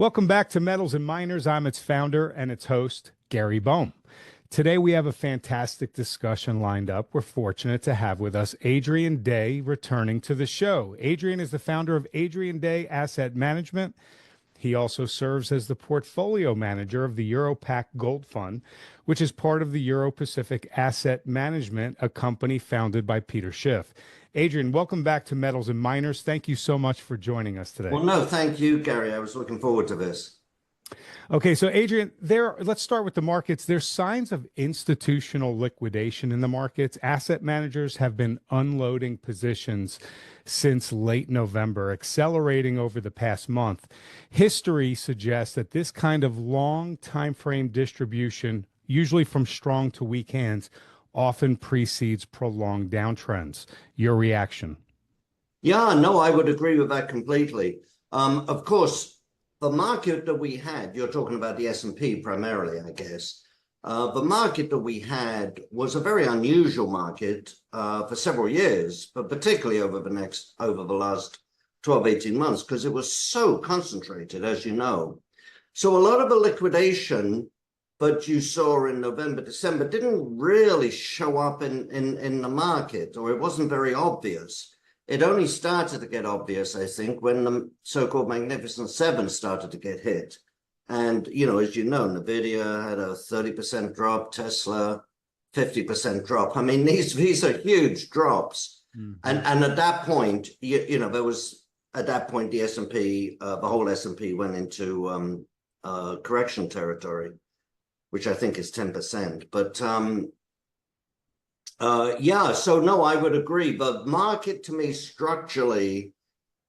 Welcome back to Metals and Miners. I'm its founder and its host, Gary Bohn. Today we have a fantastic discussion lined up. We're fortunate to have with us Adrian Day returning to the show. Adrian is the founder of Adrian Day Asset Management. He also serves as the portfolio manager of the EuroPac Gold Fund, which is part of the Euro-Pacific Asset Management, a company founded by Peter Schiff. Adrian, welcome back to Metals and Miners. Thank you so much for joining us today. Well, no, thank you, Gary. I was looking forward to this. Okay, so Adrian, let's start with the markets. There's signs of institutional liquidation in the markets. Asset managers have been unloading positions since late November, accelerating over the past month. History suggests that this kind of long time frame distribution, usually from strong to weak hands, often precedes prolonged downtrends. Your reaction? Yeah, no, I would agree with that completely. Of course, the market that we had, you're talking about the S&P primarily, I guess. The market that we had was a very unusual market for several years, but particularly over the last 12, 18 months, because it was so concentrated, as you know. So a lot of the liquidation that you saw in November, December didn't really show up in the market, or it wasn't very obvious. It only started to get obvious, I think, when the so-called Magnificent Seven started to get hit. And, you know, as you know, NVIDIA had a 30% drop, Tesla, 50% drop. I mean, these are huge drops. Mm-hmm. And at that point, you know, there was, at that point, the S&P, the whole S&P went into correction territory, which I think is 10%. But yeah, so no, I would agree. The market to me structurally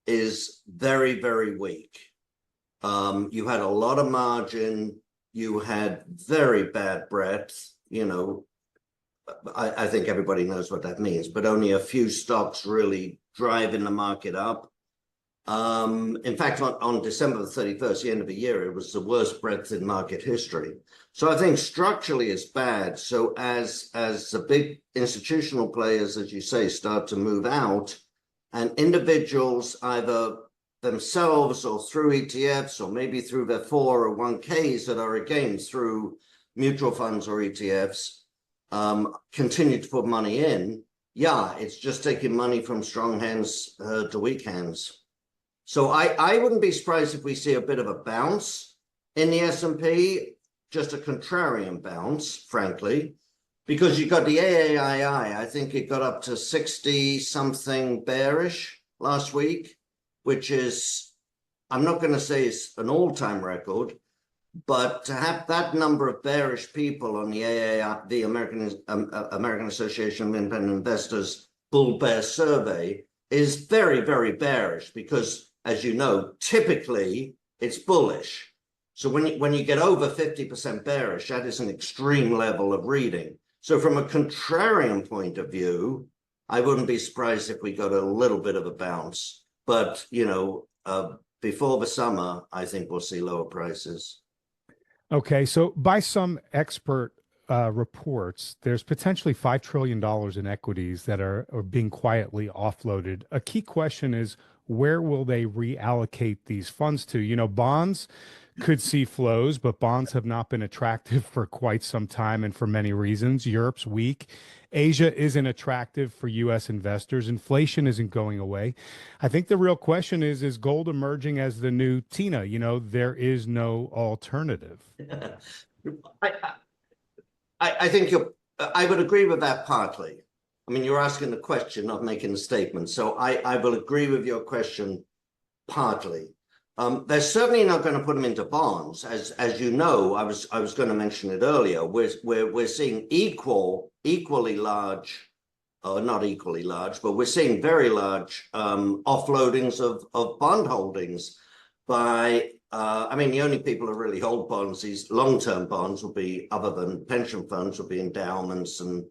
is very, very weak. You had a lot of margin. You had very bad breadth. You know, I think everybody knows what that means, but only a few stocks really driving the market up. In fact, on December the 31st, the end of the year, it was the worst breadth in market history. So I think structurally it's bad. So as the big institutional players, as you say, start to move out, and individuals either themselves or through ETFs or maybe through their 401ks that are again through mutual funds or ETFs, continue to put money in, yeah, it's just taking money from strong hands to weak hands. So I wouldn't be surprised if we see a bit of a bounce in the S&P, just a contrarian bounce, frankly, because you got the AAII, I think it got up to 60-something bearish last week, which is, I'm not going to say it's an all-time record, but to have that number of bearish people on the AAII, the American Association of Independent Investors Bull Bear Survey is very, very bearish because, as you know, typically it's bullish. So when you get over 50% bearish, that is an extreme level of reading. So from a contrarian point of view, I wouldn't be surprised if we got a little bit of a bounce. But, you know, before the summer, I think we'll see lower prices. Okay, so by some expert reports, there's potentially $5 trillion in equities that are being quietly offloaded. A key question is, where will they reallocate these funds to? You know, bonds could see flows, but bonds have not been attractive for quite some time and for many reasons. Europe's weak. Asia isn't attractive for U.S. investors. Inflation isn't going away. I think the real question is gold emerging as the new Tina? You know, there is no alternative. I think I would agree with that partly. I mean, you're asking the question, not making a statement. So I will agree with your question partly. They're certainly not going to put them into bonds. As you know, I was going to mention it earlier. We're seeing equally large, not equally large, but we're seeing very large offloadings of bond holdings by, I mean, the only people who really hold bonds, these long-term bonds will be, other than pension funds, will be endowments and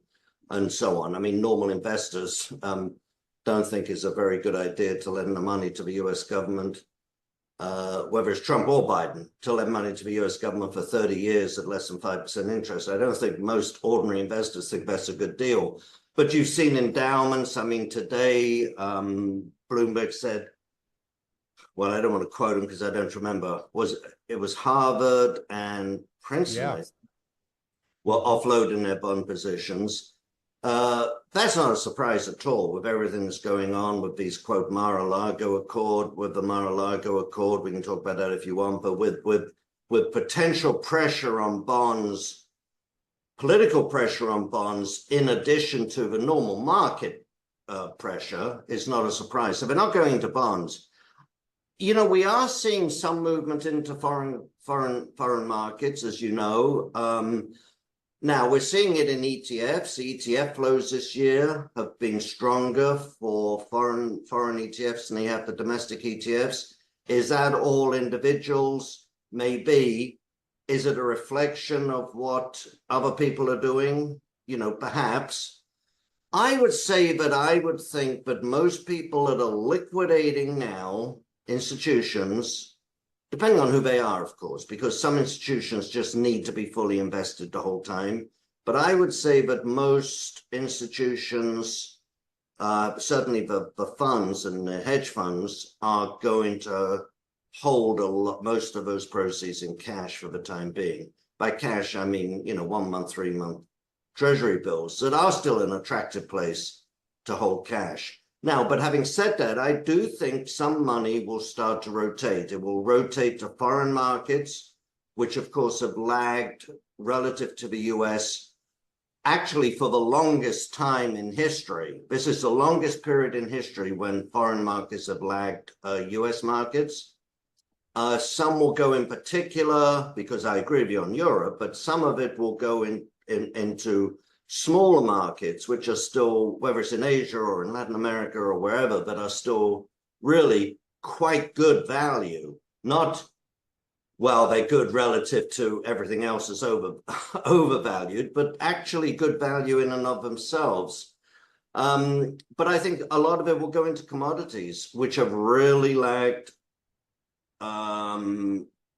so on. I mean, normal investors don't think it's a very good idea to lend the money to the US government, whether it's Trump or Biden, to lend money to the US government for 30 years at less than 5% interest. I don't think most ordinary investors think that's a good deal. But you've seen endowments. I mean, today, Bloomberg said well, I don't want to quote him because I don't remember. It was Harvard and Princeton, Yeah. I think, were offloading their bond positions. That's not a surprise at all with everything that's going on with these, quote, Mar-A-Lago Accord, with the Mar-A-Lago Accord. We can talk about that if you want, but with potential pressure on bonds, political pressure on bonds, in addition to the normal market pressure, is not a surprise. So they're not going to bonds. You know, we are seeing some movement into foreign markets, as you know. Now we're seeing it in ETFs. ETF flows this year have been stronger for foreign ETFs than they have the domestic ETFs. Is that all individuals? Maybe. Is it a reflection of what other people are doing? You know, perhaps. I would say that I would think that most people that are liquidating now, institutions, depending on who they are, of course, because some institutions just need to be fully invested the whole time. But I would say that most institutions, certainly the funds and the hedge funds, are going to hold most of those proceeds in cash for the time being. By cash, I mean, you know, 1 month, 3 month treasury bills that are still an attractive place to hold cash. Now, but having said that, I do think some money will start to rotate. It will rotate to foreign markets, which of course have lagged relative to the US, actually for the longest time in history. This is the longest period in history when foreign markets have lagged US markets. Some will go in particular, because I agree with you on Europe, but some of it will go into smaller markets, which are still, whether it's in Asia or in Latin America or wherever, that are still really quite good value. Not, well, they're good relative to everything else that's overvalued, but actually good value in and of themselves. But I think a lot of it will go into commodities, which have really lagged.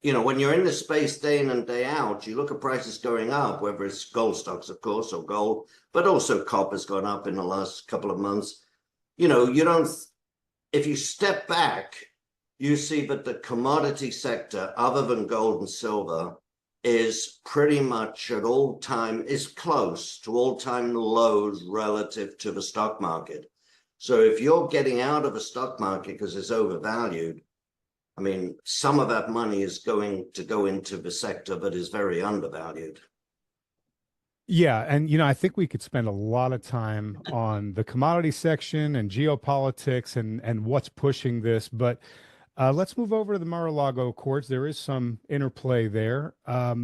You know, when you're in this space day in and day out, you look at prices going up, whether it's gold stocks, of course, or gold, but also copper's gone up in the last couple of months. You know, you don't, if you step back, you see that the commodity sector, other than gold and silver, is pretty much at all time, is close to all-time lows relative to the stock market. So if you're getting out of the stock market because it's overvalued, I mean, some of that money is going to go into the sector that is very undervalued. Yeah, and you know, I think we could spend a lot of time on the commodity section and geopolitics and what's pushing this, but let's move over to the Mar-a-Lago Accords. There is some interplay there. Are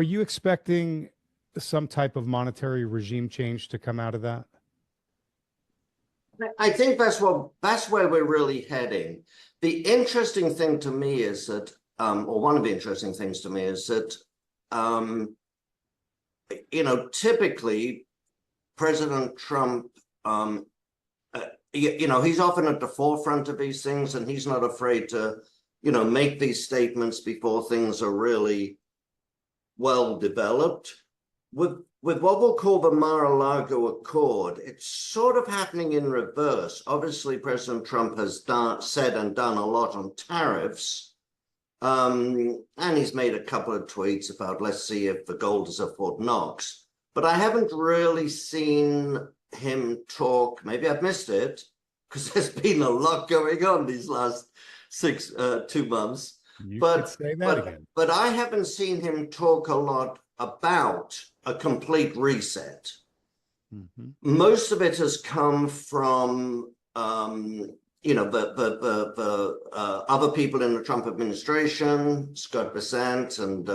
you expecting some type of monetary regime change to come out of that? I think that's where we're really heading. The interesting thing to me is that, or one of the interesting things to me is that, you know, typically President Trump, you know, he's often at the forefront of these things, and he's not afraid to, you know, make these statements before things are really well developed. With what we'll call the Mar-a-Lago Accord, it's sort of happening in reverse. Obviously, President Trump has said and done a lot on tariffs, and he's made a couple of tweets about, let's see if the gold is at Fort Knox. But I haven't really seen him talk. Maybe I've missed it, because there's been a lot going on these last 2 months. You could say that again. But I haven't seen him talk a lot about a complete reset. Mm-hmm. Most of it has come from, you know, the other people in the Trump administration, Scott Bessent and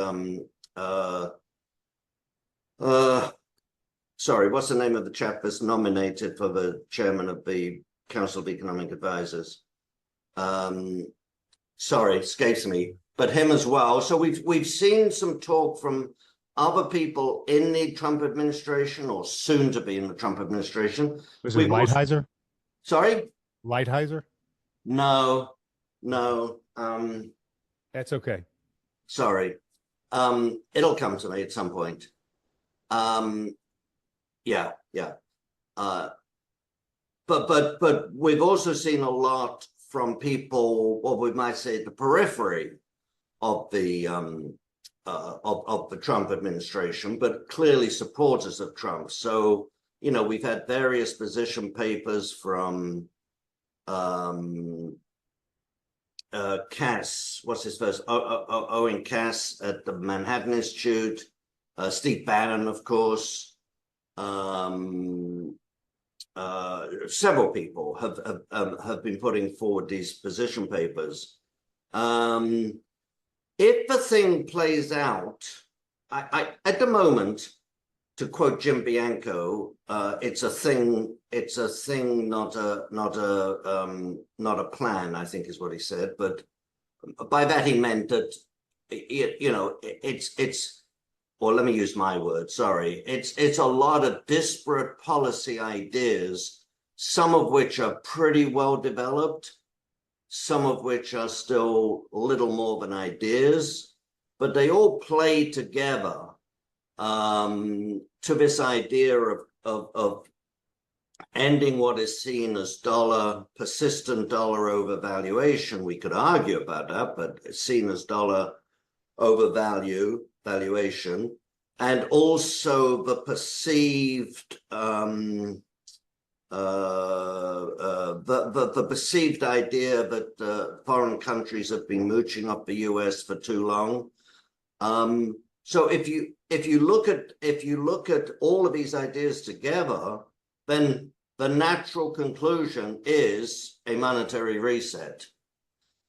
sorry, what's the name of the chap that's nominated for the chairman of the Council of Economic Advisors? Sorry, escapes me, but him as well. So we've seen some talk from other people in the Trump administration, or soon to be in the Trump administration. Was it Lighthizer? Sorry? Lighthizer? No. That's okay. Sorry. It'll come to me at some point. Yeah. But we've also seen a lot from people, what we might say, the periphery of the Trump administration, but clearly supporters of Trump. So, you know, we've had various position papers from Cass, what's his first? Owen Cass at the Manhattan Institute, Steve Bannon, of course. Several people have been putting forward these position papers. If the thing plays out, I at the moment, to quote Jim Bianco, it's a thing, not a plan, I think is what he said. But by that he meant that, you know, or let me use my word, sorry. It's a lot of disparate policy ideas, some of which are pretty well developed, some of which are still little more than ideas, but they all play together to this idea of ending what is seen as persistent dollar overvaluation. We could argue about that, but it's seen as dollar valuation, and also the perceived the perceived idea that foreign countries have been mooching up the US for too long. So if you look at all of these ideas together, then the natural conclusion is a monetary reset.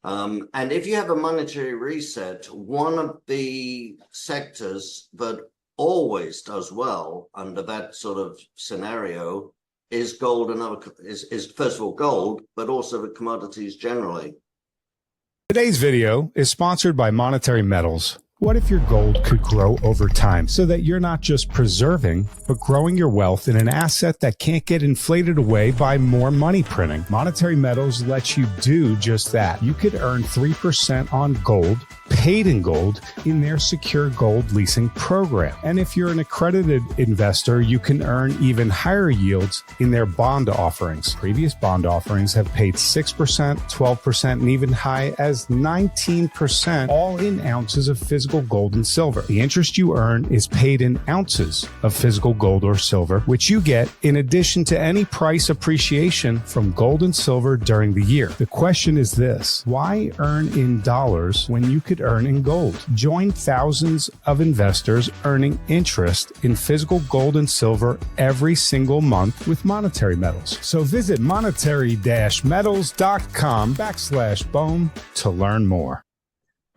And if you have a monetary reset, one of the sectors that always does well under that sort of scenario is gold, and is first of all gold, but also the commodities generally. Today's video is sponsored by Monetary Metals. What if your gold could grow over time so that you're not just preserving, but growing your wealth in an asset that can't get inflated away by more money printing? Monetary Metals lets you do just that. You could earn 3% on gold, paid in gold, in their secure gold leasing program. And if you're an accredited investor, you can earn even higher yields in their bond offerings. Previous bond offerings have paid 6%, 12%, and even high as 19%, all in ounces of physical gold and silver. The interest you earn is paid in ounces of physical gold or silver, which you get in addition to any price appreciation from gold and silver during the year. The question is this: why earn in dollars when you could earn in gold? Join thousands of investors earning interest in physical gold and silver every single month with Monetary Metals. So visit monetary-metals.com/Bohn to learn more.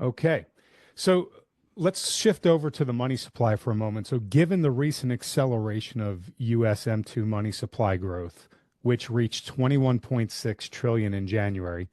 Okay, so let's shift over to the money supply for a moment. So given the recent acceleration of US M2 money supply growth, which reached 21.6 trillion in January,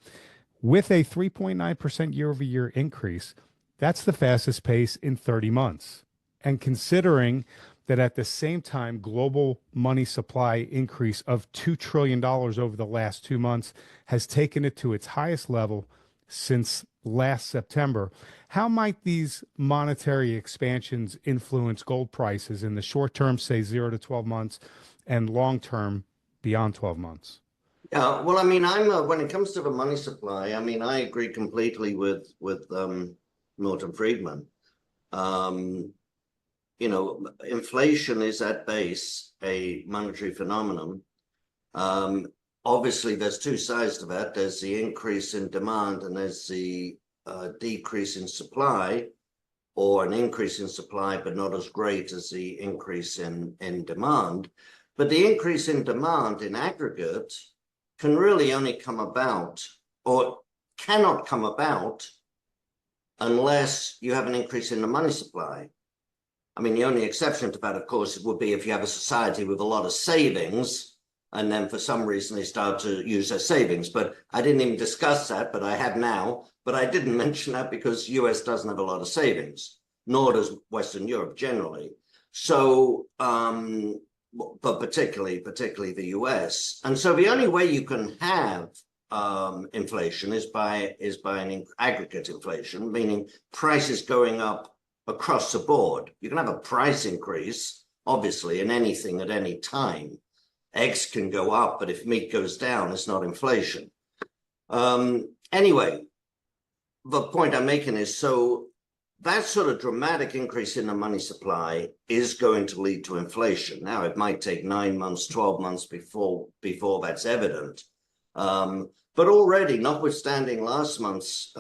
with a 3.9% year-over-year increase, that's the fastest pace in 30 months. And considering that at the same time, global money supply increase of $2 trillion over the last 2 months has taken it to its highest level since last September, how might these monetary expansions influence gold prices in the short term, say 0 to 12 months, and long term, beyond 12 months? Yeah, well, I mean, when it comes to the money supply, I mean, I agree completely with Milton Friedman. You know, inflation is at base a monetary phenomenon. Obviously, there's two sides to that. There's the increase in demand, and there's the decrease in supply, or an increase in supply, but not as great as the increase in demand. But the increase in demand in aggregate can really only come about, or cannot come about, unless you have an increase in the money supply. I mean, the only exception to that, of course, would be if you have a society with a lot of savings, and then for some reason they start to use their savings. But I didn't even discuss that, but I have now. But I didn't mention that because US doesn't have a lot of savings, nor does Western Europe generally. So, but particularly the US. And so the only way you can have inflation is by an aggregate inflation, meaning prices going up across the board. You can have a price increase, obviously, in anything at any time. Eggs can go up, but if meat goes down, it's not inflation. Anyway, the point I'm making is, so that sort of dramatic increase in the money supply is going to lead to inflation. Now, it might take 9 months, 12 months before that's evident. But already, notwithstanding last month's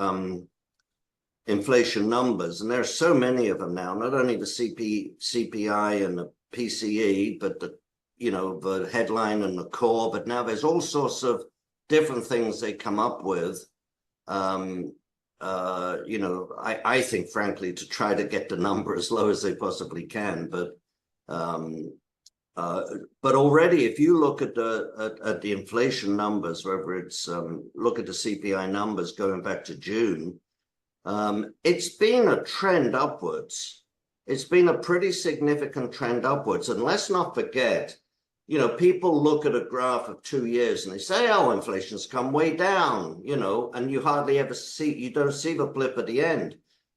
inflation numbers, and there are so many of them now, not only the CPI and the PCE, but the headline and the core, but now there's all sorts of different things they come up with. I think, frankly, to try to get the number as low as they possibly can. But already, if you look at the inflation numbers, whether it's look at the CPI numbers going back to June, it's been a trend upwards. It's been a pretty significant trend upwards. And let's not forget, people look at a graph of 2 years and they say, oh, inflation's come way down, and you hardly ever you don't see the blip at the end.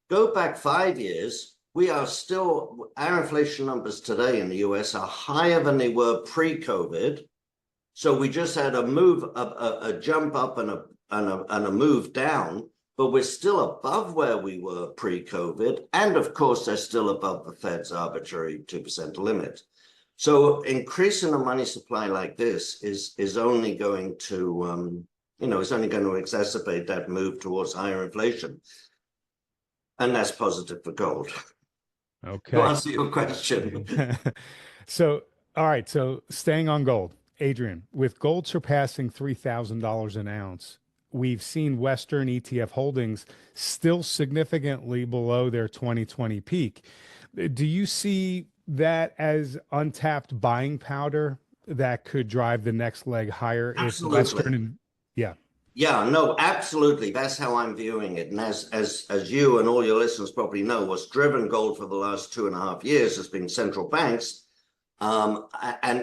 Go back 5 years, our inflation numbers today in the US are higher than they were pre-COVID. So we just had a jump up and a move down, but we're still above where we were pre-COVID. And of course, they're still above the Fed's arbitrary 2% limit. So increasing the money supply like this is only going to, exacerbate that move towards higher inflation. And that's positive for gold. Okay. To answer your question. So, all right. So staying on gold, Adrian, with gold surpassing $3,000 an ounce, we've seen Western ETF holdings still significantly below their 2020 peak. Do you see that as untapped buying powder that could drive the next leg higher? Absolutely. If Western, Yeah, no, absolutely. That's how I'm viewing it. And as you and all your listeners probably know, what's driven gold for the last 2.5 years has been central banks. And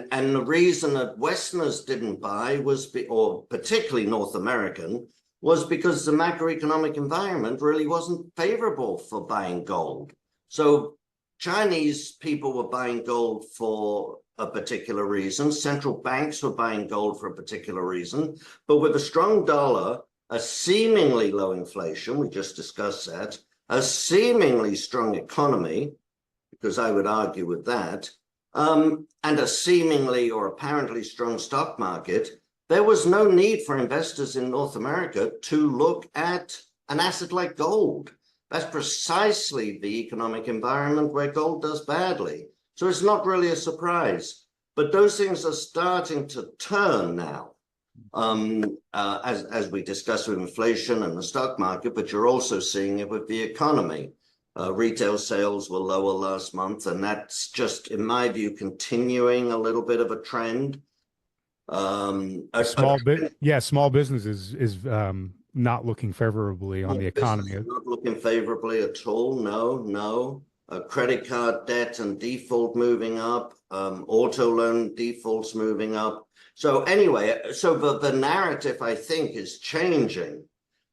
the reason that Westerners didn't buy or particularly North American, was because the macroeconomic environment really wasn't favorable for buying gold. So Chinese people were buying gold for a particular reason. Central banks were buying gold for a particular reason. But with a strong dollar, a seemingly low inflation, we just discussed that, a seemingly strong economy, because I would argue with that, and a seemingly or apparently strong stock market, there was no need for investors in North America to look at an asset like gold. That's precisely the economic environment where gold does badly. So it's not really a surprise. But those things are starting to turn now, as we discussed with inflation and the stock market, but you're also seeing it with the economy. Retail sales were lower last month, and that's just, in my view, continuing a little bit of a trend. Small business is not looking favorably on the economy. Not looking favorably at all. No. Credit card debt and default moving up. Auto loan defaults moving up. So anyway, the narrative, I think, is changing.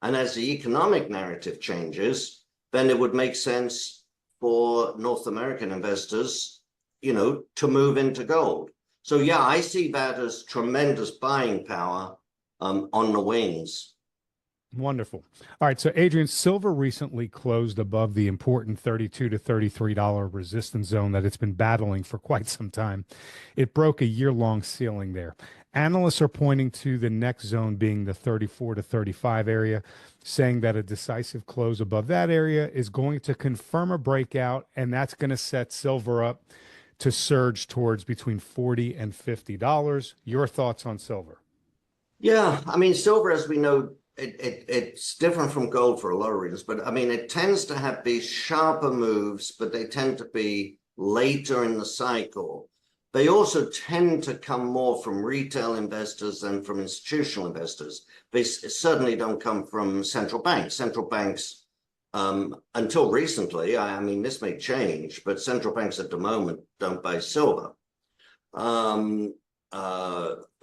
And as the economic narrative changes, then it would make sense for North American investors, to move into gold. So yeah, I see that as tremendous buying power on the wings. Wonderful. All right. So, Adrian, silver recently closed above the important $32 to $33 resistance zone that it's been battling for quite some time. It broke a year-long ceiling there. Analysts are pointing to the next zone being the 34 to 35 area, saying that a decisive close above that area is going to confirm a breakout, and that's going to set silver up to surge towards between $40 and $50. Your thoughts on silver? Yeah, I mean, silver, as we know, it's different from gold for a lot of reasons, but I mean, it tends to have these sharper moves, but they tend to be later in the cycle. They also tend to come more from retail investors than from institutional investors. They certainly don't come from central banks. Central banks, until recently, I mean, this may change, but central banks at the moment don't buy silver.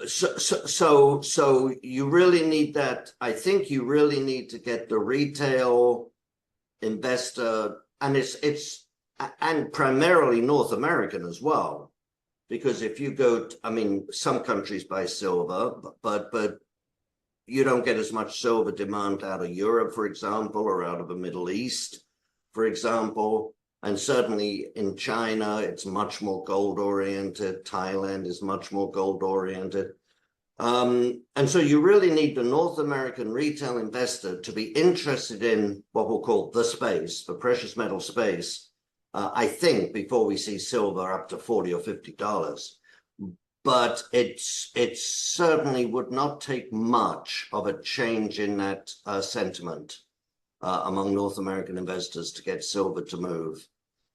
So you really need that. I think you really need to get the retail investor, and and primarily North American as well, because if you go, I mean, some countries buy silver, but you don't get as much silver demand out of Europe, for example, or out of the Middle East, for example. And certainly in China, it's much more gold oriented. Thailand is much more gold oriented. And so you really need the North American retail investor to be interested in what we'll call the space, the precious metal space, I think, before we see silver up to $40 or $50. But it certainly would not take much of a change in that sentiment among North American investors to get silver to move.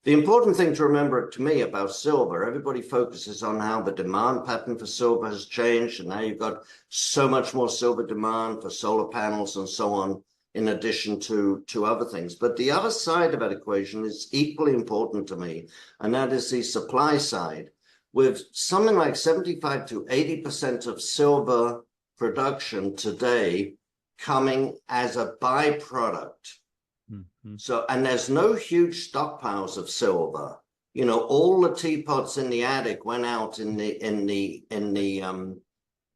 The important thing to remember to me about silver, everybody focuses on how the demand pattern for silver has changed, and now you've got so much more silver demand for solar panels and so on, in addition to other things. But the other side of that equation is equally important to me, and that is the supply side. With something like 75 to 80% of silver production today coming as a byproduct. So, and there's no huge stockpiles of silver. You know, all the teapots in the attic went out well,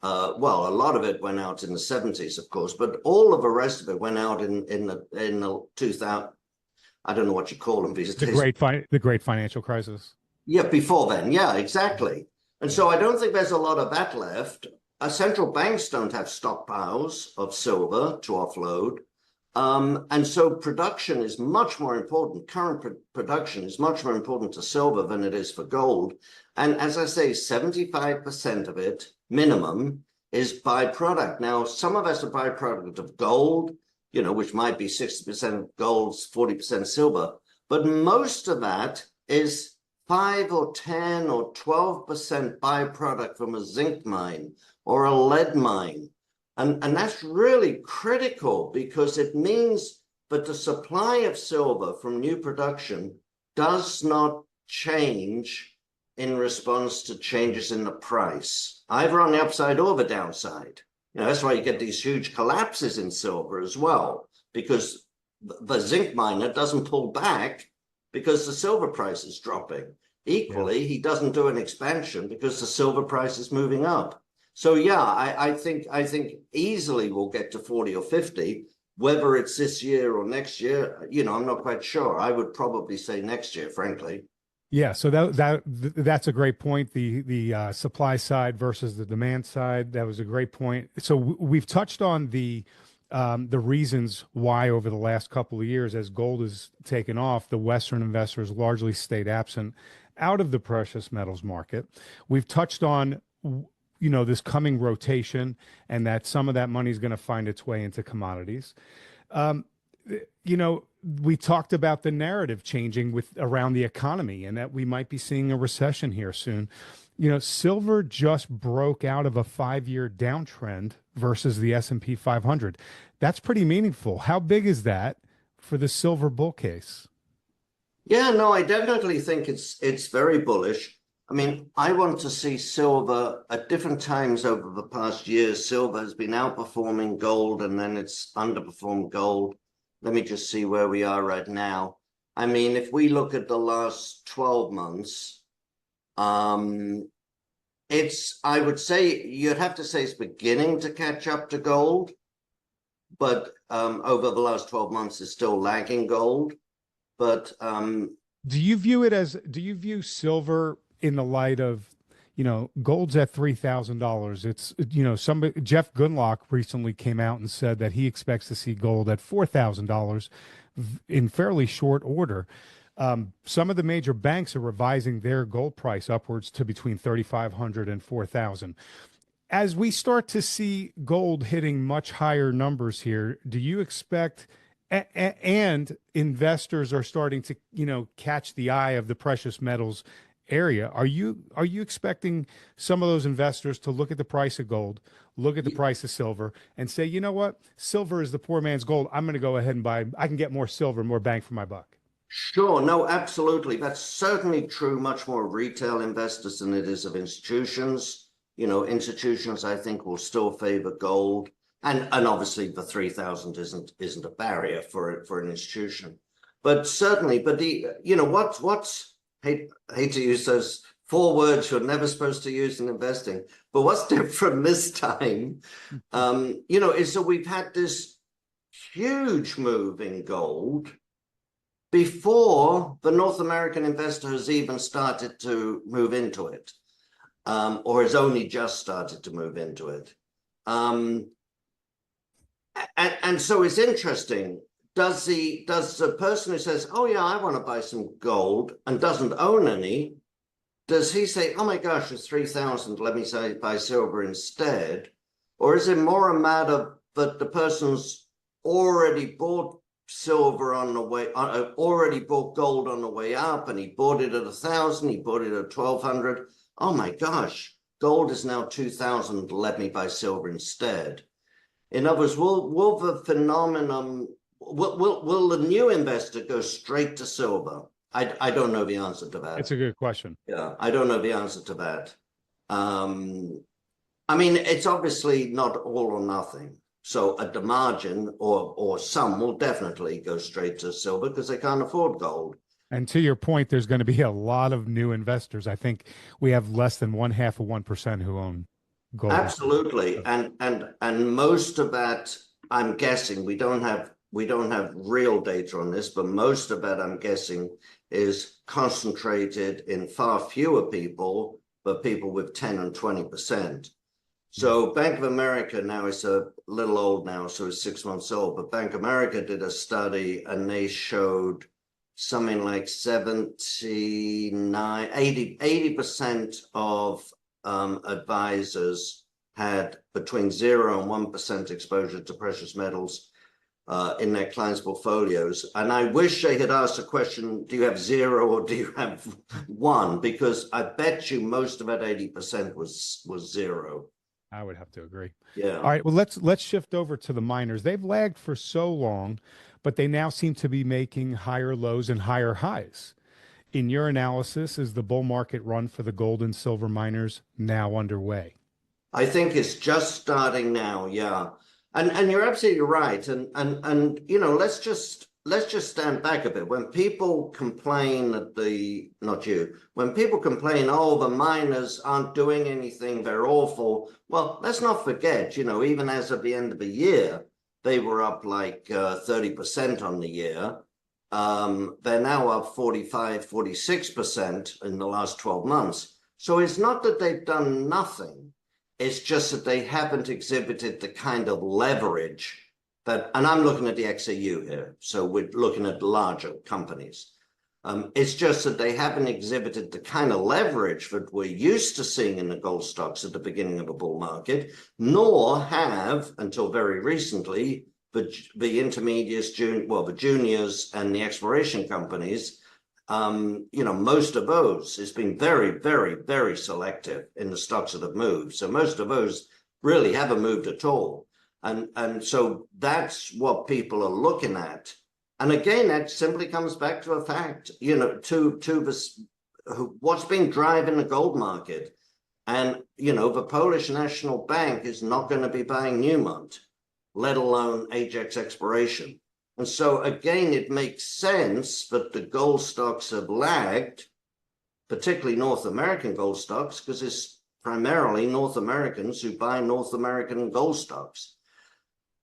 a lot of it went out in the 70s, of course, but all of the rest of it went out in the 2000. I don't know what you call them these days. The great financial crisis. Yeah, before then. Yeah, exactly. And so I don't think there's a lot of that left. Central banks don't have stockpiles of silver to offload. And so production is much more important. Current production is much more important to silver than it is for gold. And as I say, 75% of it, minimum, is byproduct. Now, some of that's a byproduct of gold, you know, which might be 60% gold, 40% silver. But most of that is 5 or 10 or 12% byproduct from a zinc mine or a lead mine. And that's really critical, because it means that the supply of silver from new production does not change in response to changes in the price, either on the upside or the downside. You know, that's why you get these huge collapses in silver as well, because the zinc miner doesn't pull back because the silver price is dropping. Equally, he doesn't do an expansion because the silver price is moving up. So yeah, I think easily we'll get to 40 or 50, whether it's this year or next year. You know, I'm not quite sure. I would probably say next year, frankly. Yeah, so that's a great point. The supply side versus the demand side. That was a great point. So we've touched on the reasons why over the last couple of years, as gold has taken off, the Western investors largely stayed absent out of the precious metals market. We've touched on, you know, this coming rotation, and that some of that money is going to find its way into commodities. You know, we talked about the narrative changing around the economy, and that we might be seeing a recession here soon. You know, silver just broke out of a 5-year downtrend versus the S&P 500. That's pretty meaningful. How big is that for the silver bull case? Yeah, no, I definitely think it's very bullish. I mean, I want to see silver at different times over the past years. Silver has been outperforming gold, and then it's underperformed gold. Let me just see where we are right now. I mean, if we look at the last 12 months, I would say, you'd have to say it's beginning to catch up to gold, but over the last 12 months, it's still lagging gold. But do you view silver in the light of, you know, gold's at $3,000? It's, you know, Jeff Gundlach recently came out and said that he expects to see gold at $4,000 in fairly short order. Some of the major banks are revising their gold price upwards to between 3,500 and 4,000. As we start to see gold hitting much higher numbers here, do you expect, and investors are starting to, you know, catch the eye of the precious metals area, are you expecting some of those investors to look at the price of gold, look at the price of silver, and say, you know what, silver is the poor man's gold, I'm going to go ahead and buy, I can get more silver, more bang for my buck? Sure, no, absolutely. That's certainly true, much more of retail investors than it is of institutions. You know, institutions, I think, will still favor gold. And obviously the 3,000 isn't a barrier for an institution. But certainly, you know, what's hate to use those 4 words you're never supposed to use in investing. But what's different this time, is that we've had this huge move in gold before the North American investor has even started to move into it, or has only just started to move into it. And so it's interesting. Does the person who says, oh yeah, I want to buy some gold and doesn't own any, does he say, oh my gosh, it's 3,000, let me say buy silver instead? Or is it more a matter that the person's already bought silver on the way, already bought gold on the way up, and he bought it at 1,000, he bought it at 1,200. Oh my gosh, gold is now 2,000, let me buy silver instead. In other words, will the phenomenon, will the new investor go straight to silver? I don't know the answer to that. It's a good question. Yeah, I don't know the answer to that. I mean, it's obviously not all or nothing. So at the margin, or some will definitely go straight to silver because they can't afford gold. And to your point, there's going to be a lot of new investors. I think we have less than 0.5% who own gold. Absolutely, and most of that, I'm guessing, we don't have real data on this, but most of that, I'm guessing, is concentrated in far fewer people, but people with 10 and 20%. So Bank of America now is a little old now, so it's 6 months old, but Bank of America did a study and they showed something like 80% of advisors had between 0 and 1% exposure to precious metals in their clients' portfolios. And I wish they had asked the question, do you have 0 or do you have 1? Because I bet you most of that 80% was 0. I would have to agree. Yeah. All right. Well, let's shift over to the miners. They've lagged for so long, but they now seem to be making higher lows and higher highs. In your analysis, is the bull market run for the gold and silver miners now underway? I think it's just starting now. Yeah. And you're absolutely right. And let's just stand back a bit. When people complain when people complain, oh, the miners aren't doing anything, they're awful. Well, let's not forget, even as of the end of the year, they were up like 30% on the year. They're now up 45, 46% in the last 12 months. So it's not that they've done nothing. It's just that they haven't exhibited the kind of leverage that, and I'm looking at the XAU here, so we're looking at larger companies. It's just that they haven't exhibited the kind of leverage that we're used to seeing in the gold stocks at the beginning of a bull market, nor have, until very recently, the intermediates, the juniors and the exploration companies. Most of those has been very, very, very selective in the stocks that have moved. So most of those really haven't moved at all. And so that's what people are looking at. And again, that simply comes back to a fact, what's been driving the gold market. And, the Polish National Bank is not going to be buying Newmont, let alone Ajax Exploration. And so, again, it makes sense that the gold stocks have lagged, particularly North American gold stocks, because it's primarily North Americans who buy North American gold stocks.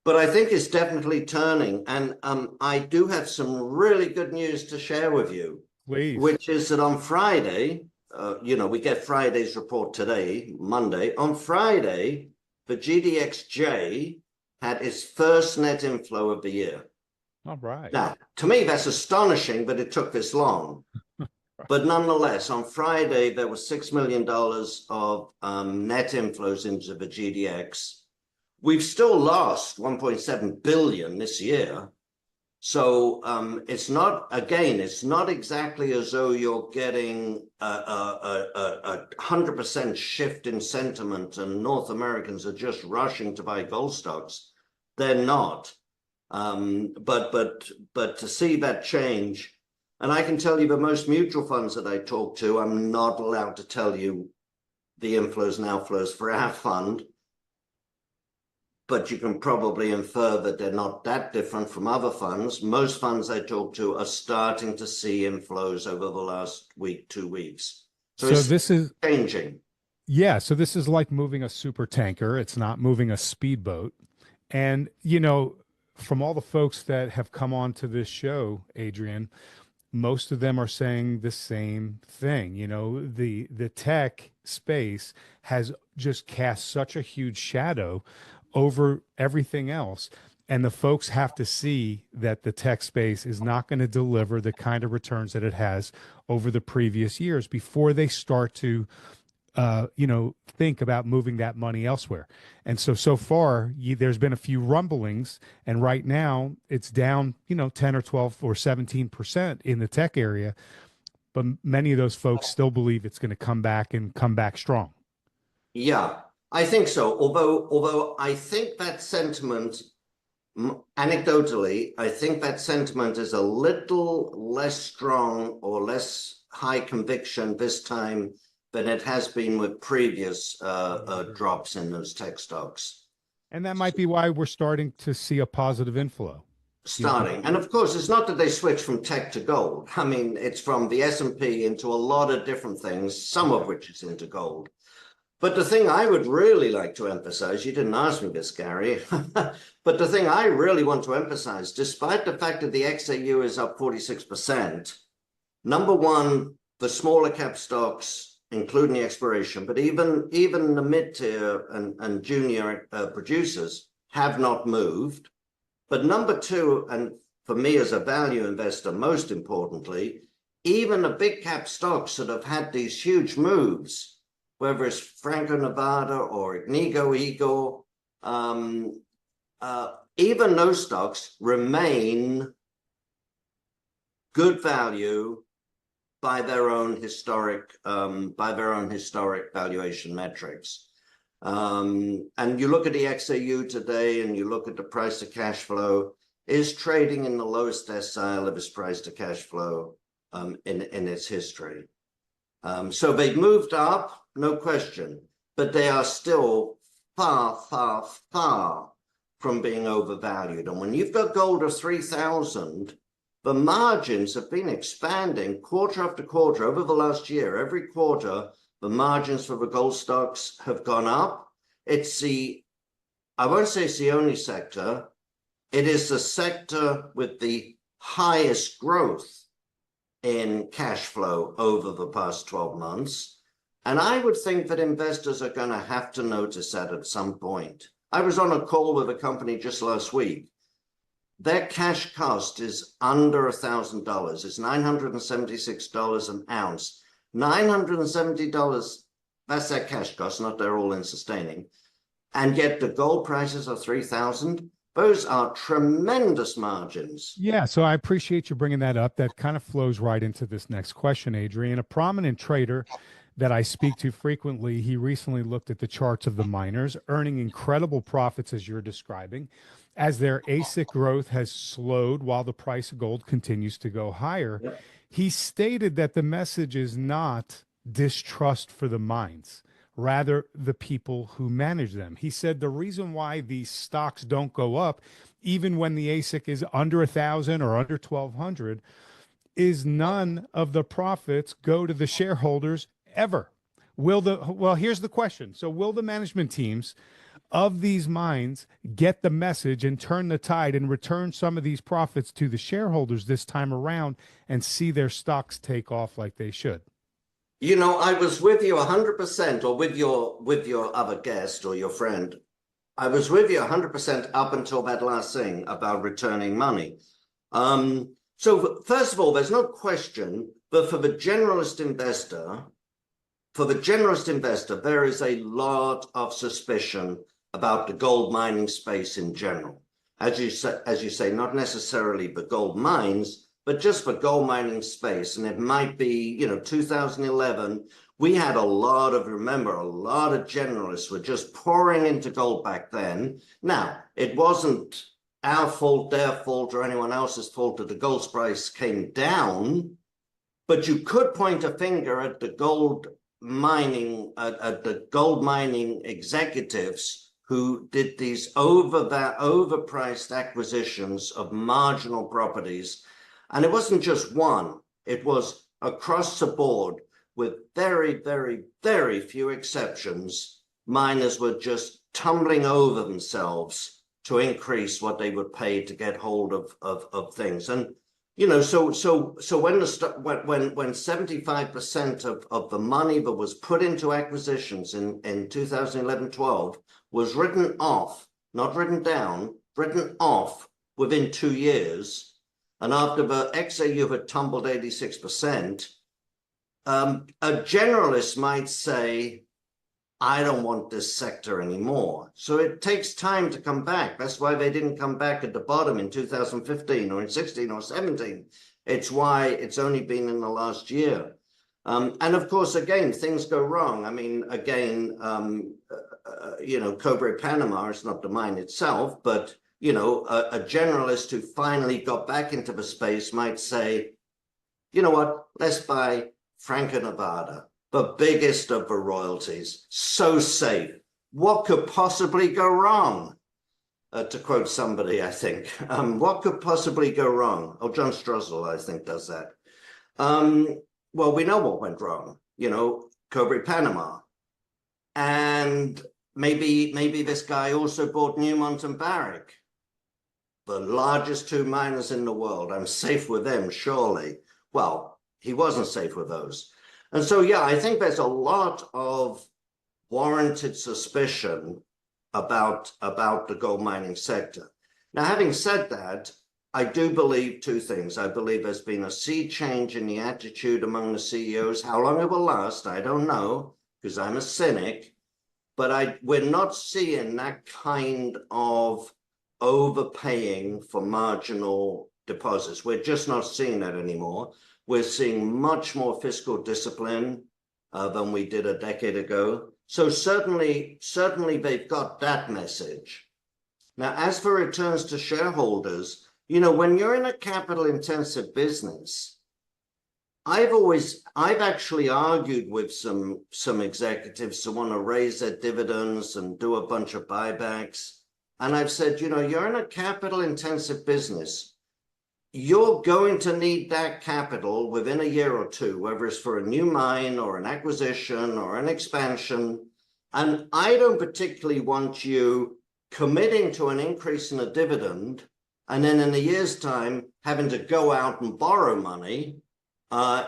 But I think it's definitely turning. And I do have some really good news to share with you. Please. Which is that on Friday, we get Friday's report today, Monday. On Friday, the GDXJ had its first net inflow of the year. All right. Now, to me, that's astonishing, but it took this long. But nonetheless, on Friday, there was $6 million of net inflows into the GDX. We've still lost 1.7 billion this year. So it's not exactly as though you're getting a 100% shift in sentiment and North Americans are just rushing to buy gold stocks. They're not. But to see that change, and I can tell you the most mutual funds that I talk to, I'm not allowed to tell you the inflows and outflows for our fund, but you can probably infer that they're not that different from other funds. Most funds I talk to are starting to see inflows over the last week, 2 weeks. So So it's this is, changing. yeah, so this is like moving a super tanker. It's not moving a speedboat. And, from all the folks that have come on to this show, Adrian, most of them are saying the same thing. The tech space has just cast such a huge shadow over everything else. And the folks have to see that the tech space is not going to deliver the kind of returns that it has over the previous years before they start to think about moving that money elsewhere. And so far, there's been a few rumblings, and right now it's down, 10 or 12 or 17% in the tech area. But many of those folks still believe it's going to come back and come back strong. Yeah, I think so. Although I think that sentiment, anecdotally, I think that sentiment is a little less strong or less high conviction this time than it has been with previous drops in those tech stocks. And that might be why we're starting to see a positive inflow. Starting. And of course, it's not that they switch from tech to gold. I mean, it's from the S&P into a lot of different things, some of which is into gold. But the thing I would really like to emphasize, you didn't ask me this, Gary, but the thing I really want to emphasize, despite the fact that the XAU is up 46%, number one, the smaller cap stocks, including the exploration, but even the mid-tier and junior producers have not moved. But number two, and for me as a value investor, most importantly, even the big cap stocks that have had these huge moves, whether it's Franco-Nevada or Ignigo Eagle, even those stocks remain good value by their own historic valuation metrics. And you look at the XAU today and you look at the price to cash flow, is trading in the lowest decile of its price to cash flow in its history. So they've moved up, no question, but they are still far, far, far from being overvalued. And when you've got gold of 3,000, the margins have been expanding quarter after quarter over the last year. Every quarter, the margins for the gold stocks have gone up. I won't say it's the only sector. It is the sector with the highest growth in cash flow over the past 12 months. And I would think that investors are going to have to notice that at some point. I was on a call with a company just last week. Their cash cost is under $1,000. It's $976 an ounce. $970, that's their cash cost, not their all-in sustaining. And yet the gold prices are 3,000. Those are tremendous margins. Yeah, so I appreciate you bringing that up. That kind of flows right into this next question, Adrian. A prominent trader that I speak to frequently, he recently looked at the charts of the miners, earning incredible profits as you're describing, as their ASIC growth has slowed while the price of gold continues to go higher. Yep. He stated that the message is not distrust for the mines, rather the people who manage them. He said the reason why these stocks don't go up, even when the ASIC is under 1,000 or under 1,200, is none of the profits go to the shareholders ever. Well, here's the question. So will the management teams of these mines get the message and turn the tide and return some of these profits to the shareholders this time around and see their stocks take off like they should? You know, I was with you 100%, or with your other guest or your friend. I was with you 100% up until that last thing about returning money. So first of all, there's no question, but for the generalist investor, there is a lot of suspicion about the gold mining space in general. As you say, not necessarily the gold mines, but just the gold mining space. And it might be, 2011, we had a lot of generalists were just pouring into gold back then. Now, it wasn't our fault, their fault, or anyone else's fault that the gold price came down, but you could point a finger at the gold mining executives who did these overpriced acquisitions of marginal properties. And it wasn't just one, it was across the board. with very, very, very few exceptions, miners were just tumbling over themselves to increase what they would pay to get hold of things. And you know, so when 75% of the money that was put into acquisitions in 2011-12 was written off, not written down, written off within 2 years, and after the XAU had tumbled 86%, a generalist might say, I don't want this sector anymore. So it takes time to come back. That's why they didn't come back at the bottom in 2015 or in 16 or 17. It's why it's only been in the last year. And of course, again, things go wrong. I mean, again, you know, Cobre Panama is not the mine itself, but, you know, a generalist who finally got back into the space might say, you know what, let's buy Franco-Nevada, the biggest of the royalties, so safe. What could possibly go wrong? To quote somebody, I think, what could possibly go wrong? Oh, John Strozzle, I think, does that. Well, we know what went wrong, you know, Cobre Panama. And maybe this guy also bought Newmont and Barrick, the largest two miners in the world. I'm safe with them, surely. Well, he wasn't safe with those. And so, yeah, I think there's a lot of warranted suspicion about the gold mining sector. Now, having said that, I do believe two things. I believe there's been a sea change in the attitude among the CEOs. How long it will last, I don't know, because I'm a cynic. But we're not seeing that kind of overpaying for marginal deposits. We're just not seeing that anymore. We're seeing much more fiscal discipline than we did a decade ago. So certainly they've got that message. Now, as for returns to shareholders, you know, when you're in a capital intensive business, I've actually argued with some executives who want to raise their dividends and do a bunch of buybacks. And I've said, you know, you're in a capital intensive business. You're going to need that capital within a year or two, whether it's for a new mine or an acquisition or an expansion. And I don't particularly want you committing to an increase in a dividend and then in a year's time having to go out and borrow money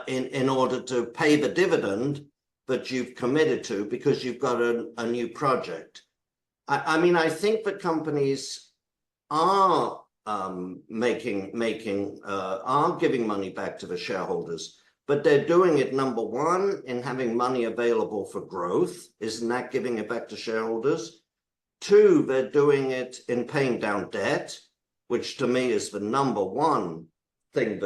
in order to pay the dividend that you've committed to because you've got a new project. I mean, I think the companies are giving money back to the shareholders, but they're doing it, number one, in having money available for growth. Isn't that giving it back to shareholders? Two, they're doing it in paying down debt, which to me is the number one thing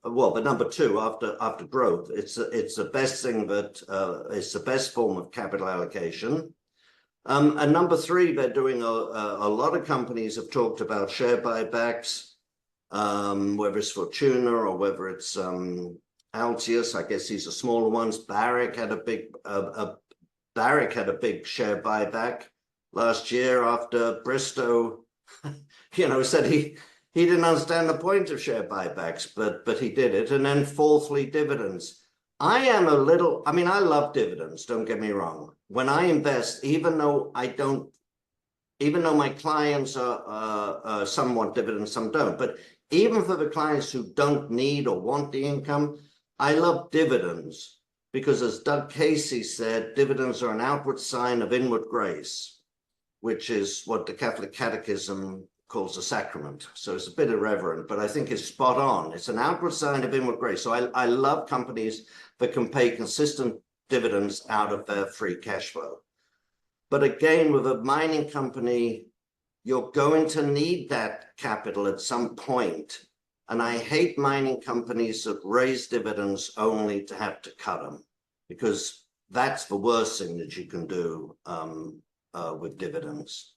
well, the number two after growth. It's the best thing it's the best form of capital allocation. And number three, they're doing a lot of companies have talked about share buybacks, whether it's Fortuna or whether it's Altius. I guess these are smaller ones. Barrick had a big share buyback last year after Bristow, you know, said he didn't understand the point of share buybacks, but he did it. And then fourthly, dividends. I mean, I love dividends, don't get me wrong. When I invest, even though my clients are some want dividends, some don't, but even for the clients who don't need or want the income, I love dividends because, as Doug Casey said, dividends are an outward sign of inward grace, which is what the Catholic Catechism calls a sacrament. So it's a bit irreverent, but I think it's spot on. It's an outward sign of inward grace. So I love companies that can pay consistent dividends out of their free cash flow. But again, with a mining company, you're going to need that capital at some point. And I hate mining companies that raise dividends only to have to cut them, because that's the worst thing that you can do with dividends.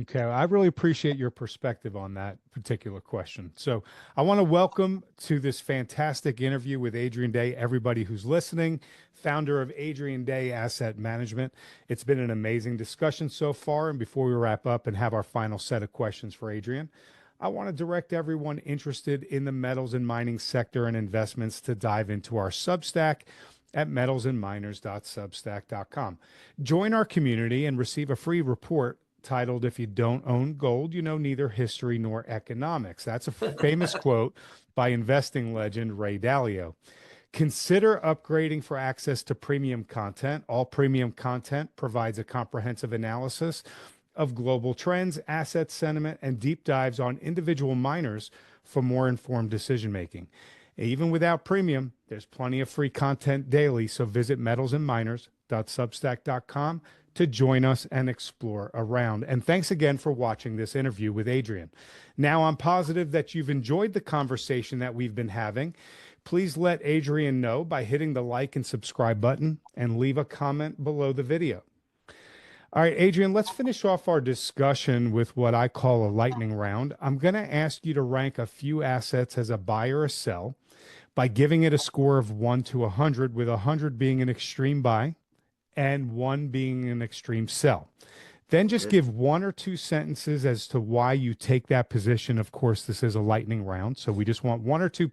Okay, I really appreciate your perspective on that particular question. So I want to welcome to this fantastic interview with Adrian Day, everybody who's listening, founder of Adrian Day Asset Management. It's been an amazing discussion so far. And before we wrap up and have our final set of questions for Adrian, I want to direct everyone interested in the metals and mining sector and investments to dive into our Substack at metalsandminers.substack.com. Join our community and receive a free report titled, "If You Don't Own Gold, You Know Neither History Nor Economics." That's a famous quote by investing legend Ray Dalio. Consider upgrading for access to premium content. All premium content provides a comprehensive analysis of global trends, asset sentiment, and deep dives on individual miners for more informed decision making. Even without premium, there's plenty of free content daily, so visit metalsandminers.substack.com to join us and explore around. And thanks again for watching this interview with Adrian. Now, I'm positive that you've enjoyed the conversation that we've been having. Please let Adrian know by hitting the like and subscribe button and leave a comment below the video. All right, Adrian, let's finish off our discussion with what I call a lightning round. I'm going to ask you to rank a few assets as a buy or a sell by giving it a score of 1 to 100, with 100 being an extreme buy and 1 being an extreme sell. Then just give 1 or 2 sentences as to why you take that position. Of course, this is a lightning round, so we just want 1 or 2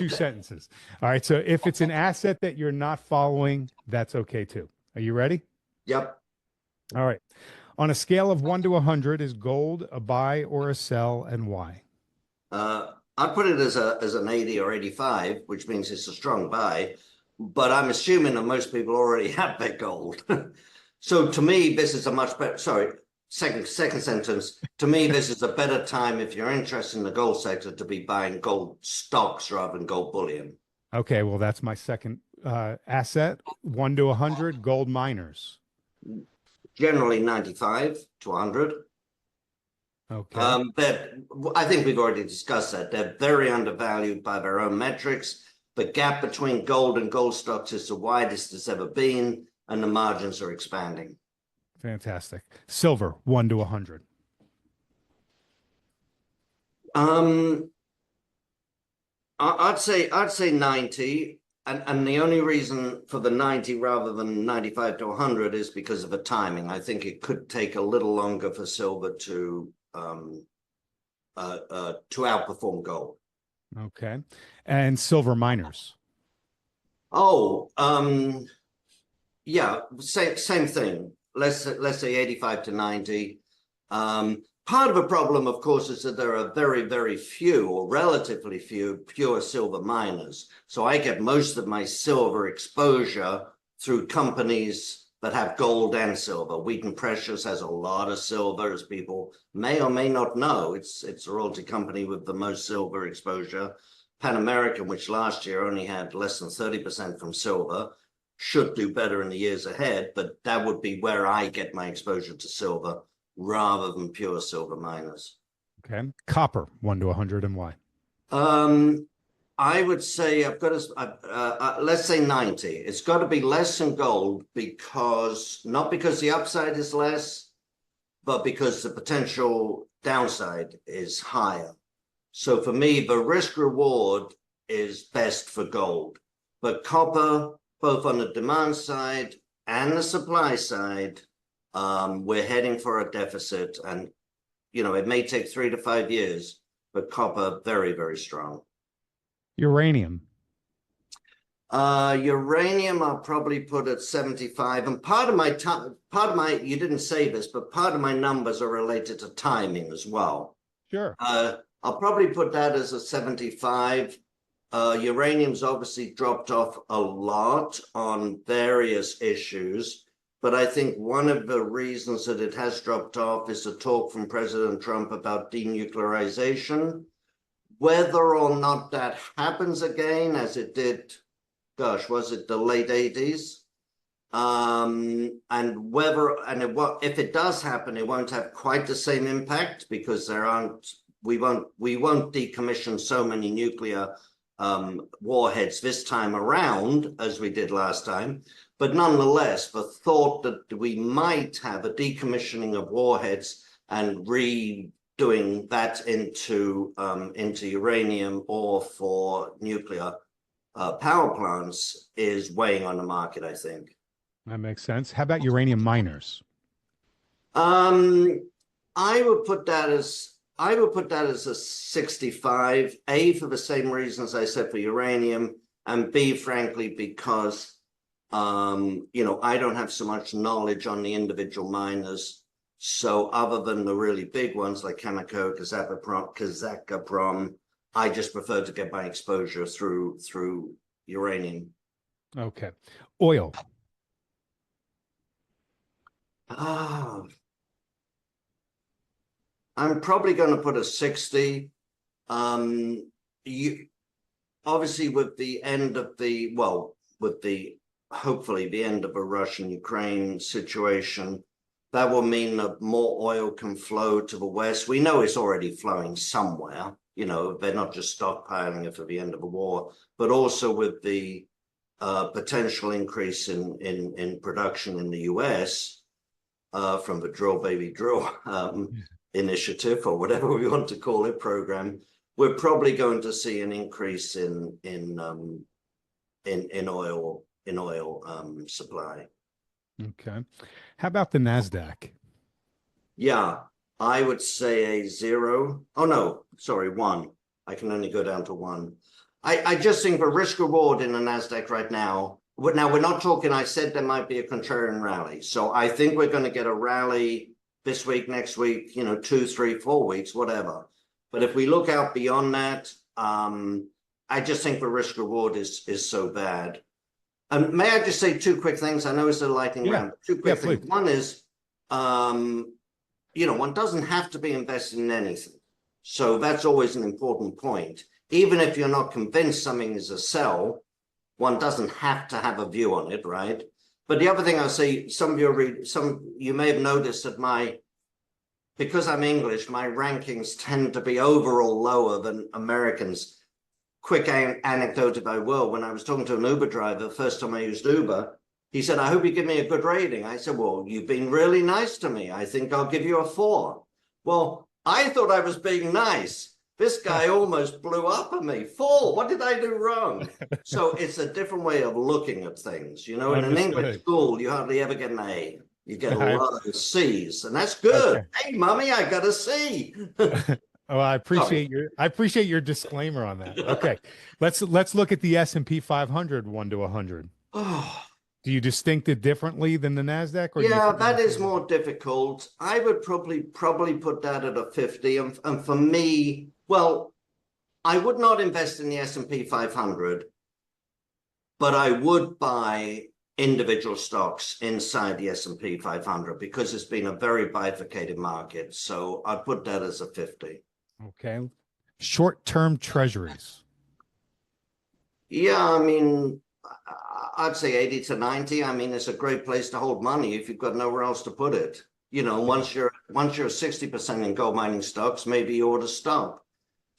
sentences. All right, so if it's an asset that you're not following, that's okay too. Are you ready? Yep. All right. On a scale of 1 to 100, is gold a buy or a sell, and why? I'd put it as an 80 or 85, which means it's a strong buy. But I'm assuming that most people already have their gold. So to me, this is a much better, sorry, second sentence. To me, this is a better time if you're interested in the gold sector to be buying gold stocks rather than gold bullion. Okay, well, that's my second asset. 1 to 100, gold miners. Generally 95 to 100. Okay. I think we've already discussed that. They're very undervalued by their own metrics. The gap between gold and gold stocks is the widest it's ever been, and the margins are expanding. Fantastic. Silver, 1 to 100. I'd say 90, and the only reason for the 90 rather than 95 to 100 is because of the timing. I think it could take a little longer for silver to outperform gold. Okay. And silver miners. Oh, yeah, same thing. Let's say 85 to 90. Part of the problem, of course, is that there are very, very few, or relatively few, pure silver miners. So I get most of my silver exposure through companies that have gold and silver. Wheaton Precious has a lot of silver, as people may or may not know. It's a royalty company with the most silver exposure. Pan American, which last year only had less than 30% from silver, should do better in the years ahead, but that would be where I get my exposure to silver rather than pure silver miners. Okay. Copper, 1 to 100, and why? I would say let's say 90. It's got to be less than gold, not because the upside is less, but because the potential downside is higher. So for me, the risk reward is best for gold, but copper, both on the demand side and the supply side, we're heading for a deficit, and it may take 3 to 5 years, but copper very, very strong. Uranium. Uranium, I'll probably put at 75, and part of my you didn't say this, but part of my numbers are related to timing as well. Sure. I'll probably put that as a 75. Uranium's obviously dropped off a lot on various issues, but I think one of the reasons that it has dropped off is the talk from President Trump about denuclearization. Whether or not that happens again, as it did, was it the late 80s? If it does happen, it won't have quite the same impact because we won't decommission so many nuclear warheads this time around as we did last time. But nonetheless, the thought that we might have a decommissioning of warheads and redoing that into uranium or for nuclear power plants is weighing on the market, I think. That makes sense. How about uranium miners? I would put that as a 65, for the same reasons I said for uranium. and B, frankly, because I don't have so much knowledge on the individual miners. So other than the really big ones like Cameco, Kazakaprom, I just prefer to get my exposure through uranium. Okay. Oil. I'm probably going to put a 60. You obviously with the end of hopefully the end of a Russian-Ukraine situation, that will mean that more oil can flow to the West. We know it's already flowing somewhere. They're not just stockpiling it for the end of a war, but also with the potential increase in production in the US from the Drill Baby Drill initiative, or whatever we want to call it, program. We're probably going to see an increase in oil supply. Okay. How about the NASDAQ? Yeah, I would say a 0. Oh, no, sorry, 1. I can only go down to 1. I just think the risk reward in the NASDAQ right now, we're not talking, I said there might be a contrarian rally. So I think we're going to get a rally this week, next week, 2, 3, 4 weeks, whatever. But if we look out beyond that, I just think the risk reward is so bad. And may I just say 2 quick things? I know it's a lightning round. 2 quick things. Please. One is, one doesn't have to be invested in anything. So that's always an important point. Even if you're not convinced something is a sell, one doesn't have to have a view on it, right? But the other thing I'll say, you may have noticed that because I'm English, my rankings tend to be overall lower than Americans. Quick anecdote if I will, when I was talking to an Uber driver, the first time I used Uber, he said, I hope you give me a good rating. I said, well, you've been really nice to me. I think I'll give you a 4. Well, I thought I was being nice. This guy almost blew up at me. 4, what did I do wrong? So it's a different way of looking at things. In an English school, you hardly ever get an A. You get a lot of C's, and that's good. Okay. Hey, mommy, I got a C. Oh, I appreciate your disclaimer on that. Okay, let's look at the S&P 500 1 to 100. Oh. Do you distinct it differently than the NASDAQ? Or yeah, that is more difficult. I would probably put that at a 50. And for me, well, I would not invest in the S&P 500, but I would buy individual stocks inside the S&P 500 because it's been a very bifurcated market. So I'd put that as a 50. Okay. Short-term treasuries. Yeah, I mean, I'd say 80 to 90. I mean, it's a great place to hold money if you've got nowhere else to put it. Once you're 60% in gold mining stocks, maybe you ought to stop.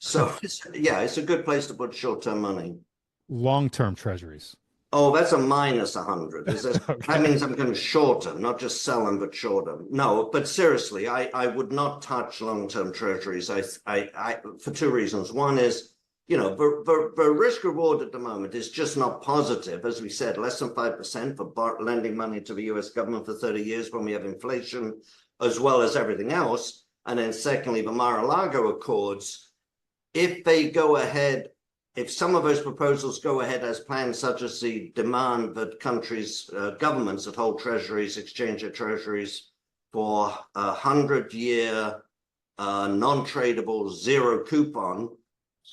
So it's a good place to put short-term money. Long-term treasuries. Oh, that's a minus 100. Okay. That means I'm going to short them, not just sell them, but short them. No, but seriously, I would not touch long-term treasuries. I for 2 reasons. One is, the risk reward at the moment is just not positive. As we said, less than 5% for lending money to the US government for 30 years when we have inflation, as well as everything else. And then secondly, the Mar-A-Lago Accords, if they go ahead, if some of those proposals go ahead as planned, such as the demand that countries, governments that hold treasuries, exchange their treasuries for 100-year non-tradable 0 coupon,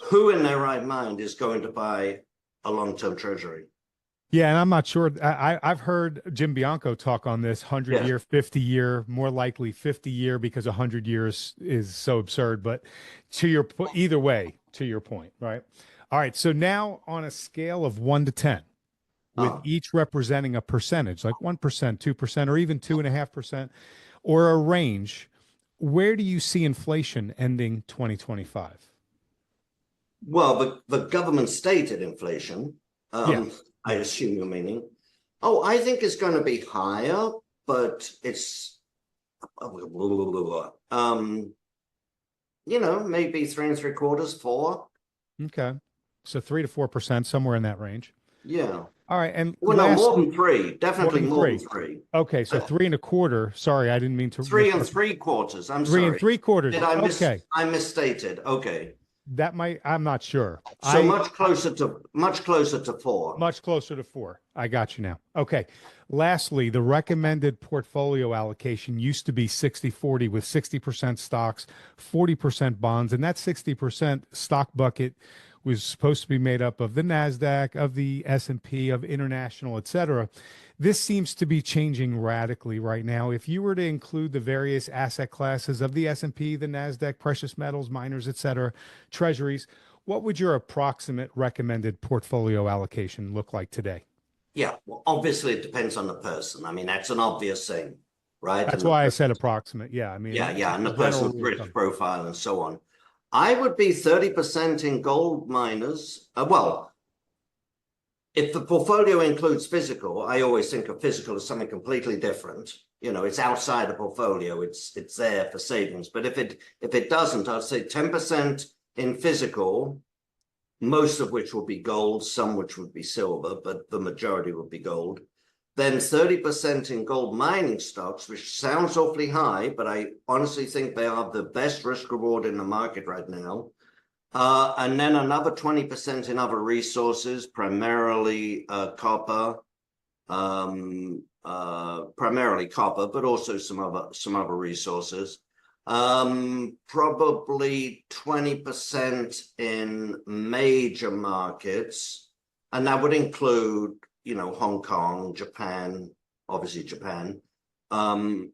who in their right mind is going to buy a long-term treasury? Yeah, and I'm not sure. I've heard Jim Bianco talk on this 100-year, 50-year, more likely 50-year because 100 years is so absurd. But either way, to your point, right? All right. So now on a scale of 1 to 10, with each representing a percentage, like 1%, 2%, or even 2.5%, or a range, where do you see inflation ending 2025? Well, the government stated inflation, I assume you're meaning. Oh, I think it's going to be higher, but it's, maybe 3 3/4, 4. Okay. So 3 to 4%, somewhere in that range. Yeah. All right. And more than 3, definitely more than 3. Okay. So 3 1/4. Sorry, I didn't mean to. 3 3/4. I'm 3 sorry. 3/4. I misstated. Okay. That might, I'm not sure. So much closer to 4. Much closer to 4. I got you now. Okay. Lastly, the recommended portfolio allocation used to be 60/40 with 60% stocks, 40% bonds. And that 60% stock bucket was supposed to be made up of the NASDAQ, of the S&P, of international, et cetera. This seems to be changing radically right now. If you were to include the various asset classes of the S&P, the NASDAQ, precious metals, miners, et cetera, treasuries, what would your approximate recommended portfolio allocation look like today? Yeah, well, obviously it depends on the person. I mean, that's an obvious thing, right? That's And the why I person, said approximate. Yeah, I mean, yeah, and the general person's rule of risk thumb. profile and so on. I would be 30% in gold miners. Well, if the portfolio includes physical, I always think of physical as something completely different. You know, it's outside the portfolio. It's there for savings. But if it doesn't, I'd say 10% in physical, most of which will be gold, some which would be silver, but the majority would be gold. Then 30% in gold mining stocks, which sounds awfully high, but I honestly think they are the best risk reward in the market right now. And then another 20% in other resources, primarily copper, but also some other resources. Probably 20% in major markets, and that would include, you know, Hong Kong, Japan, obviously Japan, and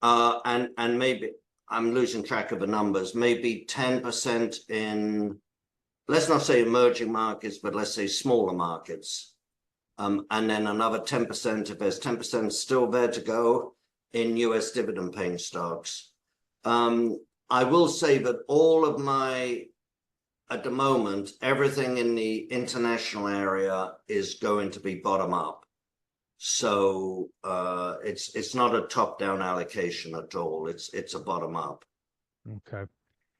maybe I'm losing track of the numbers, maybe 10% in, let's not say emerging markets, but let's say smaller markets. And then another 10%, if there's 10% still there to go, in US dividend paying stocks. I will say that all of my, at the moment, everything in the international area is going to be bottom up. So it's not a top-down allocation at all. It's a bottom up. Okay.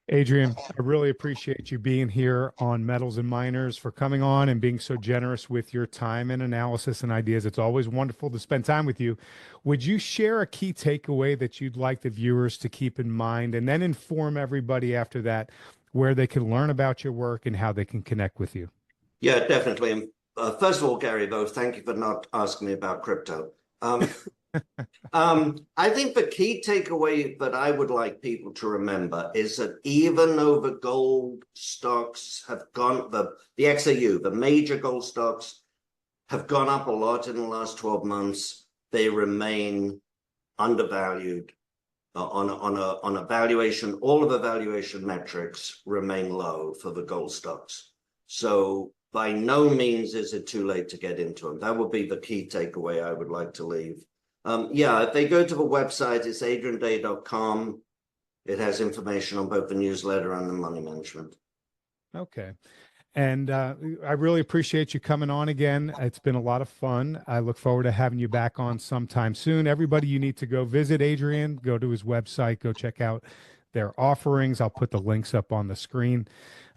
Adrian, I really appreciate you being here on Metals and Miners, for coming on and being so generous with your time and analysis and ideas. It's always wonderful to spend time with you. Would you share a key takeaway that you'd like the viewers to keep in mind, and then inform everybody after that where they can learn about your work and how they can connect with you? Yeah, definitely. First of all, Gary, though, thank you for not asking me about crypto. I think the key takeaway that I would like people to remember is that even though the gold stocks have gone, the XAU, the major gold stocks have gone up a lot in the last 12 months, they remain undervalued on a valuation. All of the valuation metrics remain low for the gold stocks. So by no means is it too late to get into them. That would be the key takeaway I would like to leave. Yeah, if they go to the website, it's adrianday.com. It has information on both the newsletter and the money management. Okay. And I really appreciate you coming on again. It's been a lot of fun. I look forward to having you back on sometime soon. Everybody, you need to go visit Adrian, go to his website, go check out their offerings. I'll put the links up on the screen.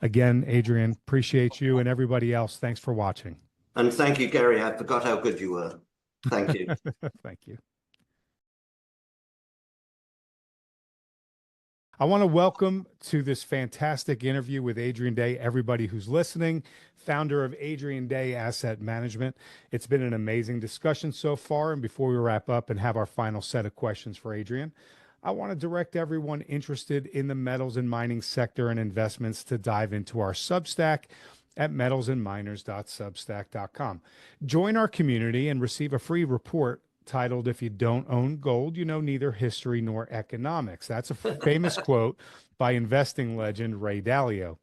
Again, Adrian, appreciate you, and everybody else, thanks for watching. And thank you, Gary. I forgot how good you were. Thank you. Thank you. I want to welcome to this fantastic interview with Adrian Day, everybody who's listening, founder of Adrian Day Asset Management. It's been an amazing discussion so far. And before we wrap up and have our final set of questions for Adrian, I want to direct everyone interested in the metals and mining sector and investments to dive into our Substack at metalsandminers.substack.com. Join our community and receive a free report titled, "If You Don't Own Gold, You Know Neither History Nor Economics." That's a famous quote by investing legend Ray Dalio.